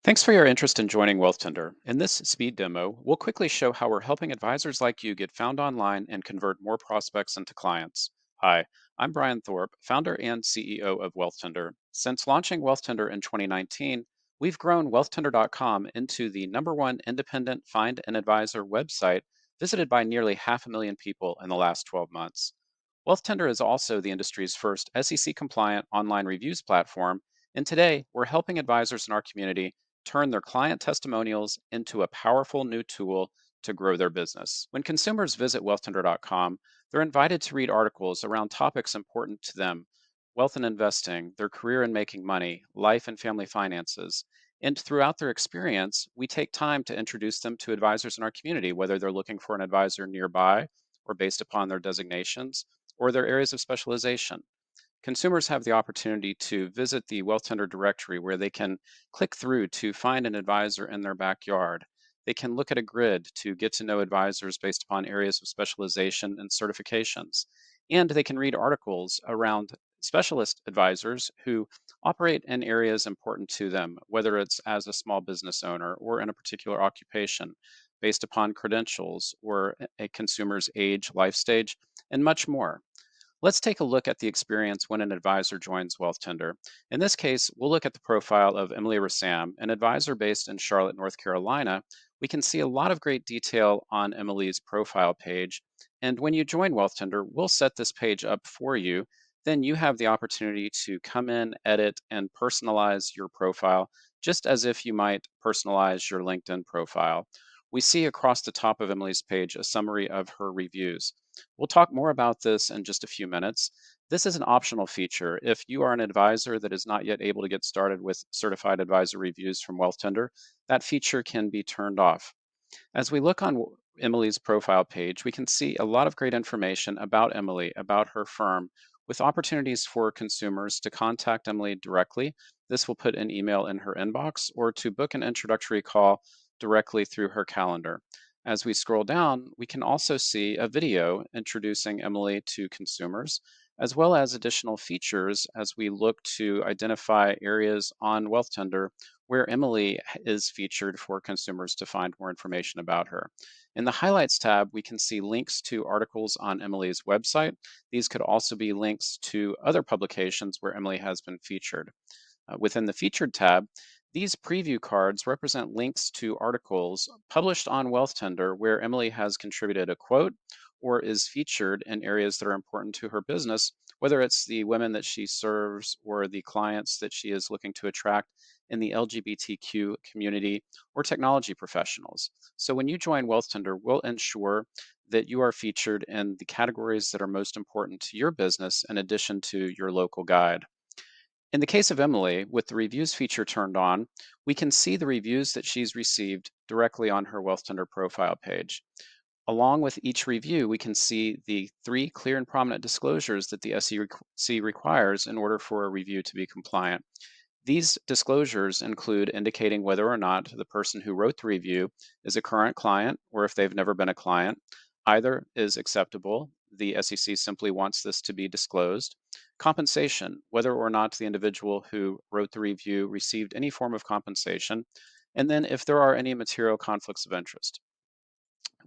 Thanks for your interest in joining Wealthtender. In this speed demo, we'll quickly show how we're helping advisors like you get found online and convert more prospects into clients. Hi, I'm Brian Thorpe, founder and CEO of Wealthtender. Since launching Wealthtender in 2019, we've grown wealthtender.com into the number one independent find an advisor website visited by nearly 500,000 people in the last 12 months. Wealthtender is also the industry's first SEC compliant online reviews platform, and today we're helping advisors in our community turn their client testimonials into a powerful new tool to grow their business. When consumers visit wealthtender.com, they're invited to read articles around topics important to them: wealth and investing, their career and making money, life and family finances. And throughout their experience, we take time to introduce them to advisors in our community, whether they're looking for an advisor nearby or based upon their designations or their areas of specialization. Consumers have the opportunity to visit the Wealthtender directory where they can click through to find an advisor in their backyard. They can look at a grid to get to know advisors based upon areas of specialization and certifications. And they can read articles around specialist advisors who operate in areas important to them, whether it's as a small business owner or in a particular occupation, based upon credentials or a consumer's age, life stage, and much more. Let's take a look at the experience when an advisor joins Wealthtender. In this case, we'll look at the profile of Emily Rassam, an advisor based in Charlotte, North Carolina. We can see a lot of great detail on Emily's profile page. And when you join Wealthtender, we'll set this page up for you. Then you have the opportunity to come in, edit, and personalize your profile, just as if you might personalize your LinkedIn profile. We see across the top of Emily's page a summary of her reviews. We'll talk more about this in just a few minutes. This is an optional feature. If you are an advisor that is not yet able to get started with certified advisor reviews from Wealthtender, that feature can be turned off. As we look on Emily's profile page, we can see a lot of great information about Emily, about her firm, with opportunities for consumers to contact Emily directly. This will put an email in her inbox or to book an introductory call directly through her calendar. As we scroll down, we can also see a video introducing Emily to consumers, as well as additional features as we look to identify areas on Wealthtender where Emily is featured for consumers to find more information about her. In the Highlights tab, we can see links to articles on Emily's website. These could also be links to other publications where Emily has been featured. Within the Featured tab, these preview cards represent links to articles published on Wealthtender where Emily has contributed a quote or is featured in areas that are important to her business, whether it's the women that she serves or the clients that she is looking to attract in the LGBTQ community or technology professionals. So when you join Wealthtender, we'll ensure that you are featured in the categories that are most important to your business in addition to your local guide. In the case of Emily, with the reviews feature turned on, we can see the reviews that she's received directly on her Wealthtender profile page. Along with each review, we can see the three clear and prominent disclosures that the SEC requires in order for a review to be compliant. These disclosures include indicating whether or not the person who wrote the review is a current client or if they've never been a client. Either is acceptable. The SEC simply wants this to be disclosed. Compensation, whether or not the individual who wrote the review received any form of compensation. And then if there are any material conflicts of interest.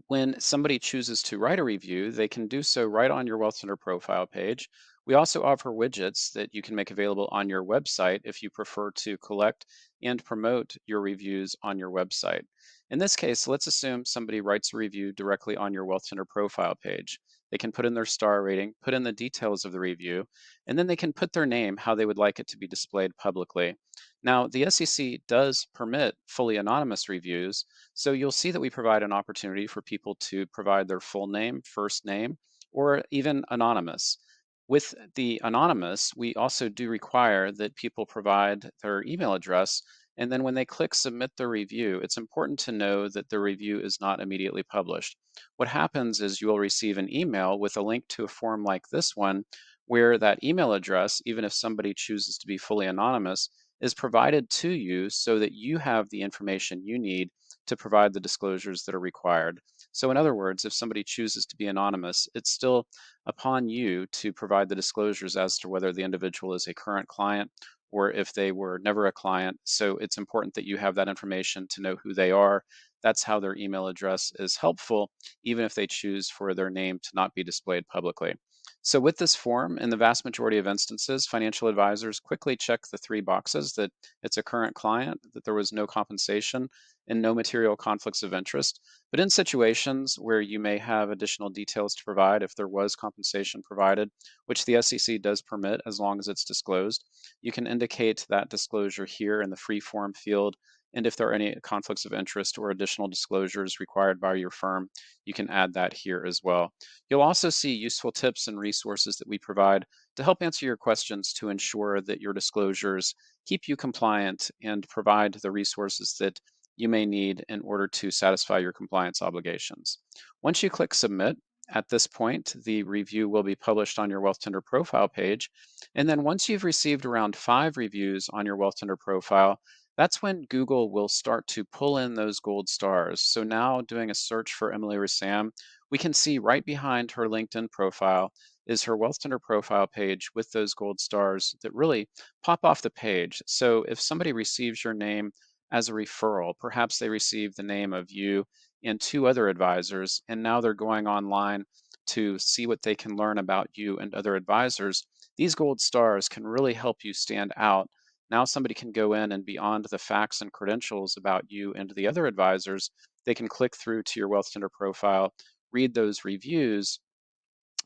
When somebody chooses to write a review, they can do so right on your Wealth Center profile page. We also offer widgets that you can make available on your website if you prefer to collect and promote your reviews on your website. In this case, let's assume somebody writes a review directly on your Wealth Center profile page. They can put in their star rating, put in the details of the review, and then they can put their name, how they would like it to be displayed publicly. Now, the SEC does permit fully anonymous reviews, so you'll see that we provide an opportunity for people to provide their full name, first name, or even anonymous. With the anonymous, we also do require that people provide their email address. And then when they click submit their review, it's important to know that the review is not immediately published. What happens is you will receive an email with a link to a form like this one, where that email address, even if somebody chooses to be fully anonymous, is provided to you so that you have the information you need to provide the disclosures that are required. So, in other words, if somebody chooses to be anonymous, it's still upon you to provide the disclosures as to whether the individual is a current client or if they were never a client. So it's important that you have that information to know who they are. That's how their email address is helpful, even if they choose for their name to not be displayed publicly. So with this form, in the vast majority of instances, financial advisors quickly check the three boxes: that it's a current client, that there was no compensation, and no material conflicts of interest. But in situations where you may have additional details to provide, if there was compensation provided, which the SEC does permit as long as it's disclosed, you can indicate that disclosure here in the free form field. And if there are any conflicts of interest or additional disclosures required by your firm, you can add that here as well. You'll also see useful tips and resources that we provide to help answer your questions to ensure that your disclosures keep you compliant and provide the resources that you may need in order to satisfy your compliance obligations. Once you click submit, at this point, the review will be published on your Wealthtender profile page. And then once you've received around 5 reviews on your Wealthtender profile, that's when Google will start to pull in those gold stars. So now, doing a search for Emily Rassam, we can see right behind her LinkedIn profile is her Wealthtender profile page with those gold stars that really pop off the page. So if somebody receives your name as a referral, perhaps they received the name of you and 2 other advisors, and now they're going online to see what they can learn about you and other advisors. These gold stars can really help you stand out. Now somebody can go in and, beyond the facts and credentials about you and the other advisors, they can click through to your Wealthtender profile, read those reviews,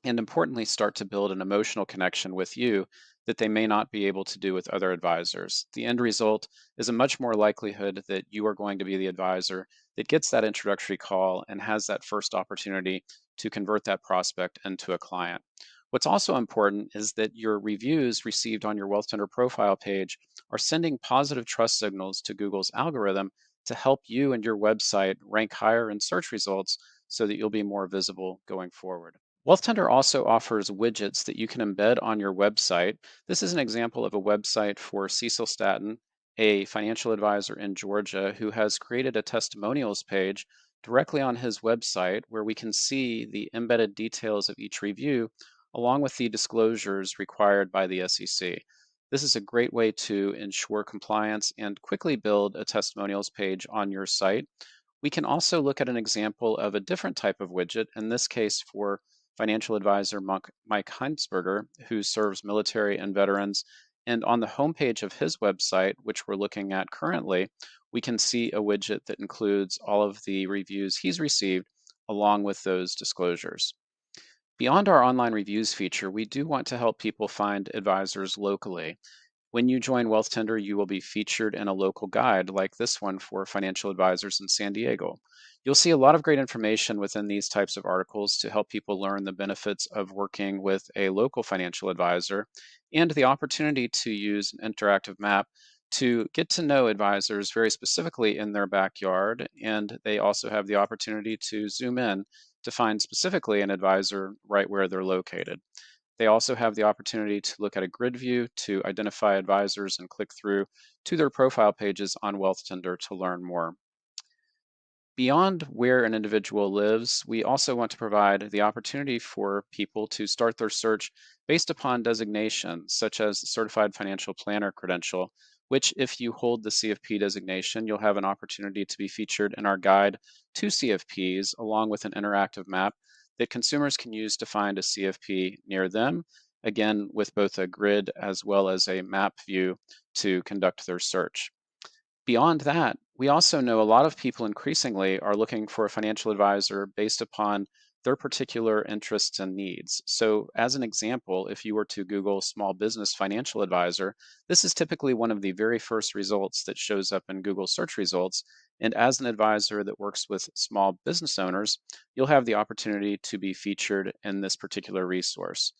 and importantly, start to build an emotional connection with you that they may not be able to do with other advisors. The end result is a much more likelihood that you are going to be the advisor that gets that introductory call and has that first opportunity to convert that prospect into a client. What's also important is that your reviews received on your Wealthtender profile page are sending positive trust signals to Google's algorithm to help you and your website rank higher in search results so that you'll be more visible going forward. Wealthtender also offers widgets that you can embed on your website. This is an example of a website for Cecil Staton, a financial advisor in Georgia who has created a testimonials page directly on his website where we can see the embedded details of each review along with the disclosures required by the SEC. This is a great way to ensure compliance and quickly build a testimonials page on your site. We can also look at an example of a different type of widget, in this case for financial advisor Mike Heinsberger, who serves military and veterans. And on the homepage of his website, which we're looking at currently, we can see a widget that includes all of the reviews he's received along with those disclosures. Beyond our online reviews feature, we do want to help people find advisors locally. When you join Wealthtender, you will be featured in a local guide like this one for financial advisors in San Diego. You'll see a lot of great information within these types of articles to help people learn the benefits of working with a local financial advisor and the opportunity to use an interactive map to get to know advisors very specifically in their backyard. And they also have the opportunity to zoom in to find specifically an advisor right where they're located. They also have the opportunity to look at a grid view to identify advisors and click through to their profile pages on Wealthtender to learn more. Beyond where an individual lives, we also want to provide the opportunity for people to start their search based upon designations, such as the Certified Financial Planner credential, which, if you hold the CFP designation, you'll have an opportunity to be featured in our guide to CFPs, along with an interactive map that consumers can use to find a CFP near them, again, with both a grid as well as a map view to conduct their search. Beyond that, we also know a lot of people increasingly are looking for a financial advisor based upon their particular interests and needs. So, as an example, if you were to Google small business financial advisor, this is typically one of the very first results that shows up in Google search results. And as an advisor that works with small business owners, you'll have the opportunity to be featured in this particular resource.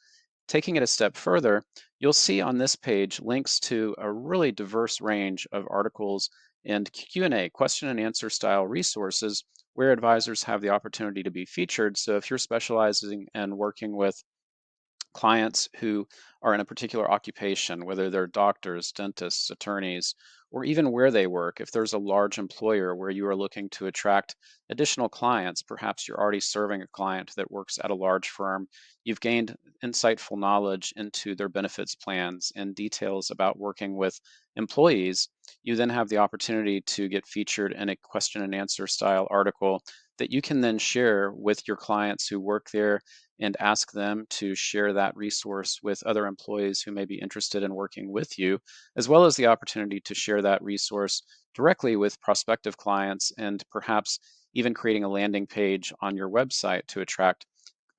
Taking it a step further, you'll see on this page links to a really diverse range of articles and Q&A, question and answer style resources where advisors have the opportunity to be featured. So if you're specializing and working with clients who are in a particular occupation, whether they're doctors, dentists, attorneys, or even where they work. If there's a large employer where you are looking to attract additional clients, perhaps you're already serving a client that works at a large firm, you've gained insightful knowledge into their benefits plans and details about working with employees. You then have the opportunity to get featured in a question and answer style article that you can then share with your clients who work there and ask them to share that resource with other employees who may be interested in working with you, as well as the opportunity to share that resource directly with prospective clients and perhaps even creating a landing page on your website to attract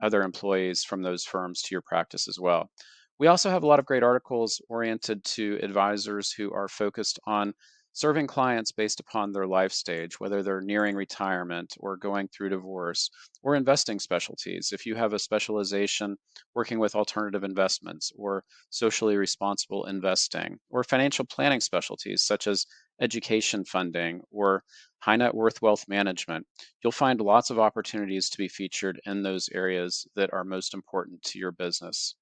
other employees from those firms to your practice as well. We also have a lot of great articles oriented to advisors who are focused on serving clients based upon their life stage, whether they're nearing retirement or going through divorce, or investing specialties. If you have a specialization working with alternative investments or socially responsible investing, or financial planning specialties such as education funding or high net worth wealth management, you'll find lots of opportunities to be featured in those areas that are most important to your business.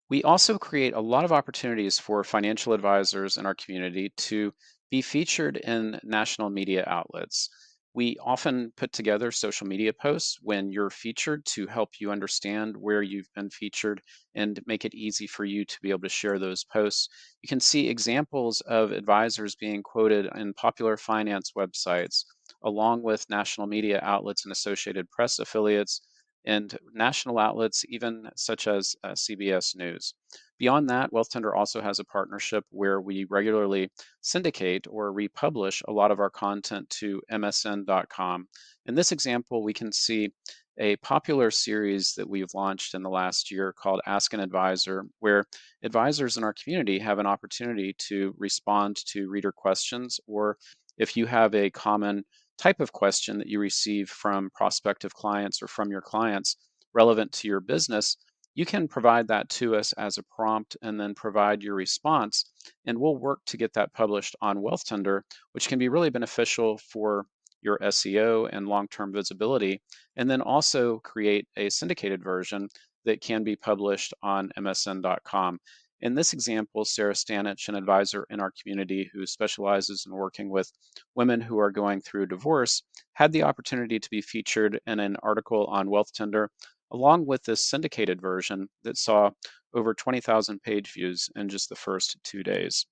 We also create a lot of opportunities for financial advisors in our community to be featured in national media outlets. We often put together social media posts when you're featured to help you understand where you've been featured and make it easy for you to be able to share those posts. You can see examples of advisors being quoted in popular finance websites, along with national media outlets and Associated Press affiliates and national outlets, even such as CBS News. Beyond that, Wealthtender also has a partnership where we regularly syndicate or republish a lot of our content to MSN.com. In this example, we can see a popular series that we've launched in the last year called Ask an Advisor, where advisors in our community have an opportunity to respond to reader questions, or if you have a common type of question that you receive from prospective clients or from your clients relevant to your business, you can provide that to us as a prompt and then provide your response. And we'll work to get that published on Wealthtender, which can be really beneficial for your SEO and long term visibility. And then also create a syndicated version that can be published on MSN.com. In this example, Sarah Stanich, an advisor in our community who specializes in working with women who are going through divorce, had the opportunity to be featured in an article on Wealthtender, along with this syndicated version that saw over 20,000 page views in just the first 2 days.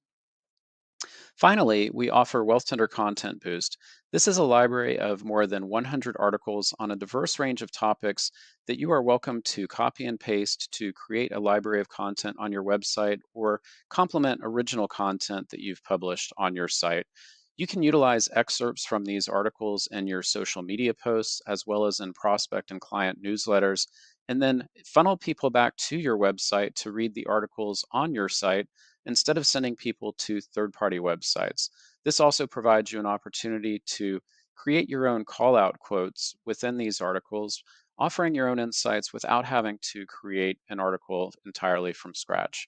Finally, we offer Wealthtender Content Boost. This is a library of more than 100 articles on a diverse range of topics that you are welcome to copy and paste to create a library of content on your website or complement original content that you've published on your site. You can utilize excerpts from these articles in your social media posts, as well as in prospect and client newsletters, and then funnel people back to your website to read the articles on your site instead of sending people to third party websites. This also provides you an opportunity to create your own call out quotes within these articles, offering your own insights without having to create an article entirely from scratch.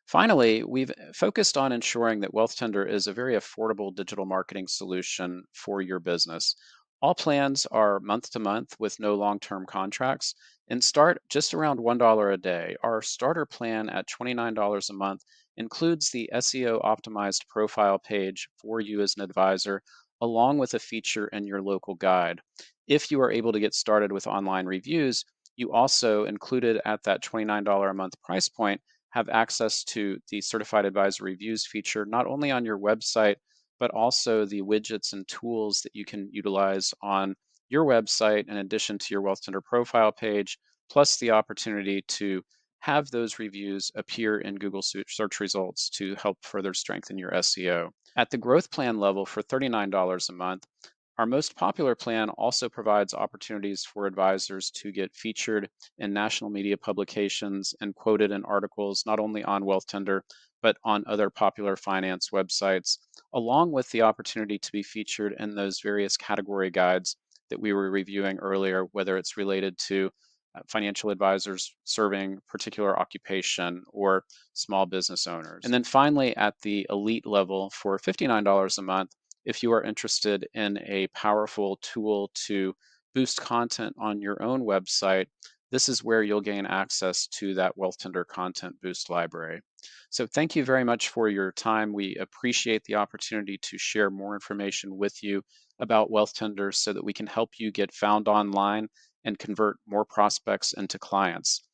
Finally, we've focused on ensuring that Wealthtender is a very affordable digital marketing solution for your business. All plans are month to month with no long term contracts and start just around $1 a day. Our starter plan at $29 a month includes the SEO optimized profile page for you as an advisor, along with a feature in your local guide. If you are able to get started with online reviews, you also included at that $29 a month price point have access to the certified advisor reviews feature, not only on your website, but also the widgets and tools that you can utilize on your website in addition to your Wealthtender profile page, plus the opportunity to have those reviews appear in Google search results to help further strengthen your SEO. At the growth plan level for $39 a month, our most popular plan also provides opportunities for advisors to get featured in national media publications and quoted in articles not only on Wealthtender, but on other popular finance websites, along with the opportunity to be featured in those various category guides that we were reviewing earlier, whether it's related to financial advisors serving particular occupation or small business owners. And then finally, at the elite level for $59 a month, if you are interested in a powerful tool to boost content on your own website This is where you'll gain access to that Wealthtender Content Boost library. So thank you very much for your time. We appreciate the opportunity to share more information with you about Wealthtender so that we can help you get found online and convert more prospects into clients.